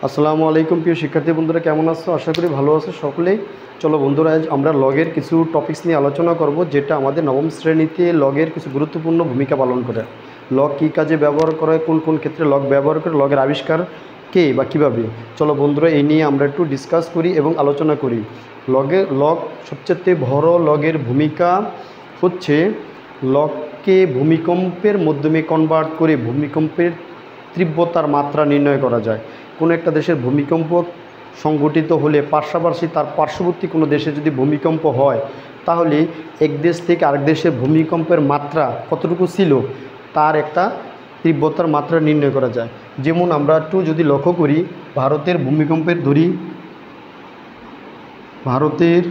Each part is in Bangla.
আসসালামু আলাইকুম প্রিয় শিক্ষার্থী বন্ধুরা, কেমন আছো? আশা করি ভালো আছো সকলেই। চলো বন্ধুরা, আজ আমরা লগের কিছু টপিকস নিয়ে আলোচনা করব, যেটা আমাদের নবম শ্রেণীতে লগের কিছু গুরুত্বপূর্ণ ভূমিকা পালন করে। লগ কী কাজে ব্যবহার করা হয়, কোন কোন ক্ষেত্রে লগ ব্যবহার করে, লগের আবিষ্কার কে বা কীভাবে। চলো বন্ধুরা, এই নিয়ে আমরা একটু ডিসকাস করি এবং আলোচনা করি। লগ সবচেয়ে বড় লগের ভূমিকা হচ্ছে লগকে ভূমিকম্পের মাধ্যমে কনভার্ট করে ভূমিকম্পের তীব্রতার মাত্রা নির্ণয় করা যায়। কোনো একটা দেশের ভূমিকম্প সংঘটিত হলে পাশাপাশি তার পার্শ্ববর্তী কোনো দেশে যদি ভূমিকম্প হয়, তাহলে এক দেশ থেকে আরেক দেশের ভূমিকম্পের মাত্রা কতটুকু ছিল তার একটা তীব্রতার মাত্রা নির্ণয় করা যায়। যেমন আমরা একটু যদি লক্ষ্য করি, ভারতের ভূমিকম্পের ধরি, ভারতের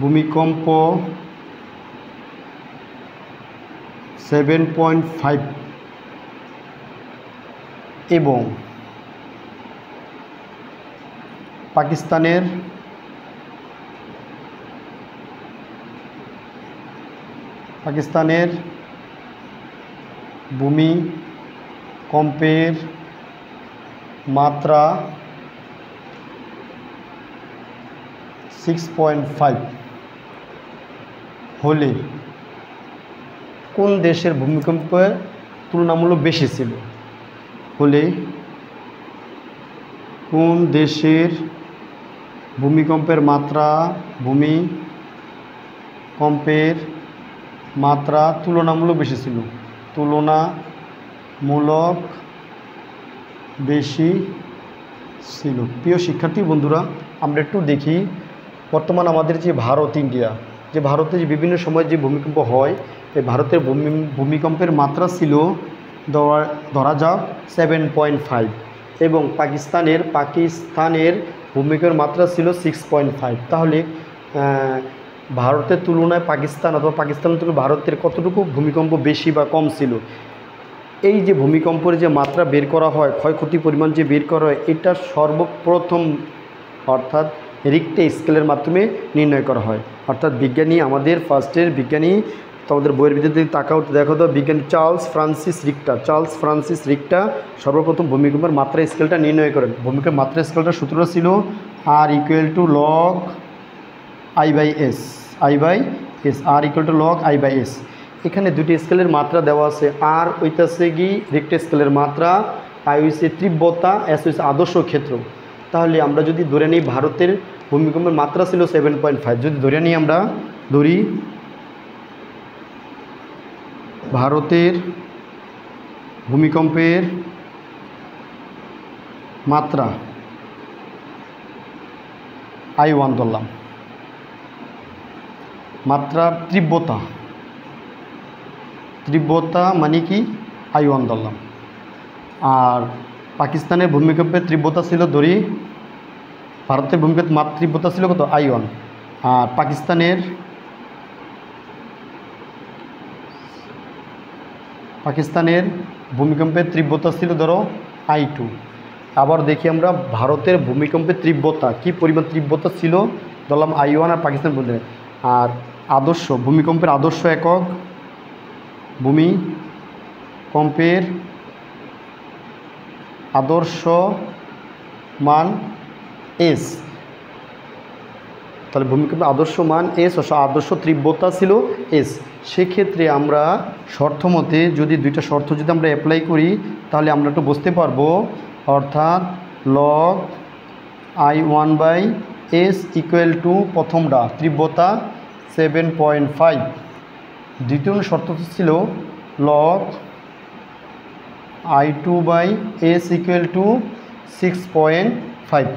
ভূমিকম্প 7.5 এবং পাকিস্তানের ভূমিকম্পের মাত্রা 6.5 হলে কোন দেশের ভূমিকম্পের তুলনামূলক বেশি ছিল? কোন দেশের ভূমিকম্পের মাত্রা তুলনামূলক বেশি ছিল? প্রিয় শিক্ষার্থী বন্ধুরা, আমরা একটু দেখি বর্তমান আমাদের যে ভারতে যে বিভিন্ন সময় যে ভূমিকম্প হয়, এই ভারতের ভূমিকম্পের মাত্রা ছিল ধরা যাক 7.5 এবং পাকিস্তানের ভূমিকম্পের মাত্রা ছিল 6.5। তাহলে ভারতের তুলনায় পাকিস্তানের তুলনায় ভারতের কতটুকু ভূমিকম্প বেশি বা কম ছিল? এই যে ভূমিকম্পের যে মাত্রা বের করা হয়, ক্ষয়ক্ষতির পরিমাণ যে বের করা হয়, এটা সর্বপ্রথম অর্থাৎ রিক্টার স্কেলের মাধ্যমে নির্ণয় করা হয়। অর্থাৎ আমাদের ফার্স্টের বিজ্ঞানী, তোমাদের বইয়ের ভিতরে দেখো তো, বিজ্ঞানী চার্লস ফ্রান্সিস রিক্টার সর্বপ্রথম ভূমিকম্পের মাত্রা স্কেলটা নির্ণয় করেন। ভূমিকম্পের মাত্রা স্কেলটার সূত্রটা ছিল R = log I/s। log I/s। এখানে দুটি স্কেলের মাত্রা দেওয়া আছে। আর হইতেছে কি রিক্টার স্কেলের মাত্রা, I হইছে তীব্রতা, S হইছে আদর্শ ক্ষেত্র। তাহলে আমরা যদি ধরে নিই ভারতের ভূমিকম্পের মাত্রা ছিল 7.5, যদি ধরে নিই আমরা ভারতের ভূমিকম্পের মাত্রা I1 ধরলাম, মাত্রার তীব্রতা মানে কি I1 ধরলাম। আর পাকিস্তানের ভূমিকম্পের তীব্রতা ছিল ভারতের ভূমিকম্পের তীব্রতা ছিল কত? I1। আর পাকিস্তানের ভূমিকম্পের তীব্রতা ছিল ধরো I2। আবার দেখি আমরা ভারতের ভূমিকম্পের তীব্রতা কী পরিমাণ তীব্রতা ছিল, ধরলাম I1। আর পাকিস্তান বলতে, আর ভূমিকম্পের আদর্শ একক, ভূমিকম্পের আদর্শ মান S। তাহলে ভূমিকম্পের আদর্শ মান S, আদর্শ তীব্রতা ছিল S। সেক্ষেত্রে আমরা শর্ত মতে যদি দুইটা শর্ত যদি আমরা অ্যাপ্লাই করি, তাহলে আমরা একটু বুঝতে পারবো। অর্থাৎ log I1/s = প্রথমটা তীব্রতা 7.5, দ্বিতীয় শর্ত ছিল log I2/s = 6.5।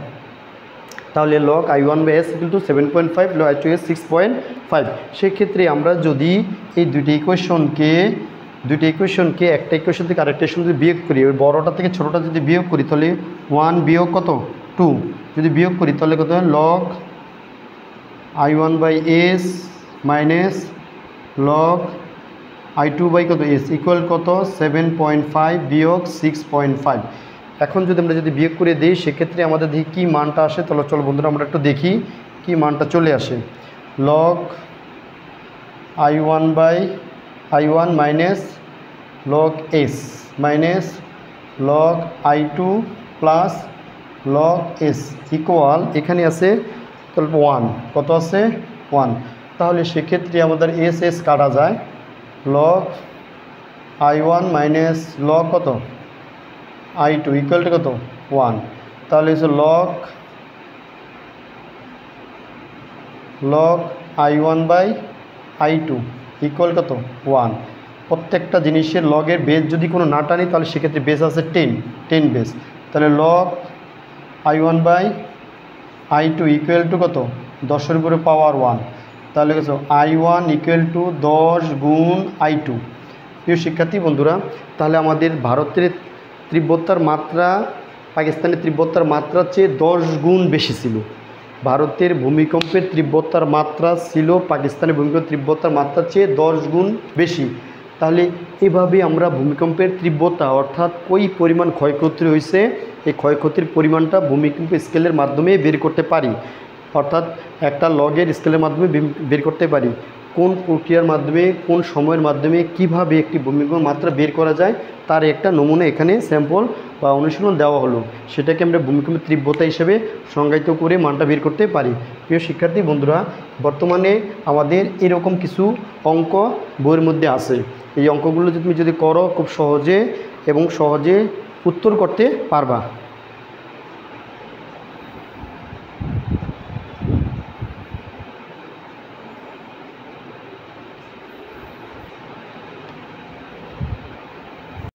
তাহলে log I1/s = 7.5, log I2/s 6.5। সেক্ষেত্রে আমরা যদি এই দুটি ইকুয়েশনকে একটা ইকুয়েশন থেকে আরেকটা ইকুয়েশন যদি বিয়োগ করি, ওই বড়টা থেকে ছোটোটা যদি বিয়োগ করি, তাহলে 1 বিয়োগ কত 2 যদি বিয়োগ করি, তাহলে কত log I1/s minus log I2/s equal কত 7.5 বিয়োগ 6.5। এখন যদি আমরা বিয়োগ করে দিই, সেক্ষেত্রে আমাদের দেখি কী মানটা আসে। তাহলে চলো বন্ধুরা আমরা একটু দেখি কী মানটা চলে আসে। log I1 minus log S minus log I2 plus log S equal এখানে আছে 1, কত আছে 1। তাহলে সেক্ষেত্রে আমাদের এস কাটা যায়, লগ I1 মাইনাস লগ কত I2 ইকুয়াল টু কত 1। তাহলে হচ্ছে লগ I1/I2 ইকুয়াল কত 1। প্রত্যেকটা জিনিসের লগের বেস যদি কোনো না টানি তাহলে সেক্ষেত্রে বেস আছে 10 বেস। তাহলে লগ I1/I2 ইকুয়াল টু কত 10 এর উপরে পাওয়ার 1। তাহলে কত I1 ইকুয়াল টু 10 গুণ I2। প্রিয় শিক্ষার্থী বন্ধুরা, তাহলে আমাদের ভারতের তীব্রতার মাত্রা পাকিস্তানের তীব্রতার মাত্রার চেয়ে 10 গুণ বেশি ছিল। ভারতের ভূমিকম্পের তীব্রতার মাত্রা ছিল পাকিস্তানের ভূমিকম্পের তীব্রতার মাত্রার চেয়ে 10 গুণ বেশি। তাহলে এভাবে আমরা ভূমিকম্পের তীব্রতা অর্থাৎ কই পরিমাণ ক্ষয়ক্ষতি হয়েছে এই ক্ষয়ক্ষতির পরিমাণটা ভূমিকম্প স্কেলের মাধ্যমে বের করতে পারি, অর্থাৎ একটা লগের স্কেলের মাধ্যমে বের করতে পারি। কোন প্রক্রিয়ার মাধ্যমে কোন সময়ের মাধ্যমে কিভাবে একটি ভূমিকম্প মাত্রা বের করা যায় তার একটা নমুনা এখানে স্যাম্পল বা অনুশীলন দেওয়া হলো, সেটাকে আমরা ভূমিকম্পের তীব্রতা হিসেবে সংজ্ঞায়িত করে মানটা বের করতে পারি। প্রিয় শিক্ষার্থী বন্ধুরা, বর্তমানে আমাদের এরকম কিছু অঙ্ক বইয়ের মধ্যে আছে। এই অঙ্কগুলো তুমি যদি করো খুব সহজে উত্তর করতে পারবা।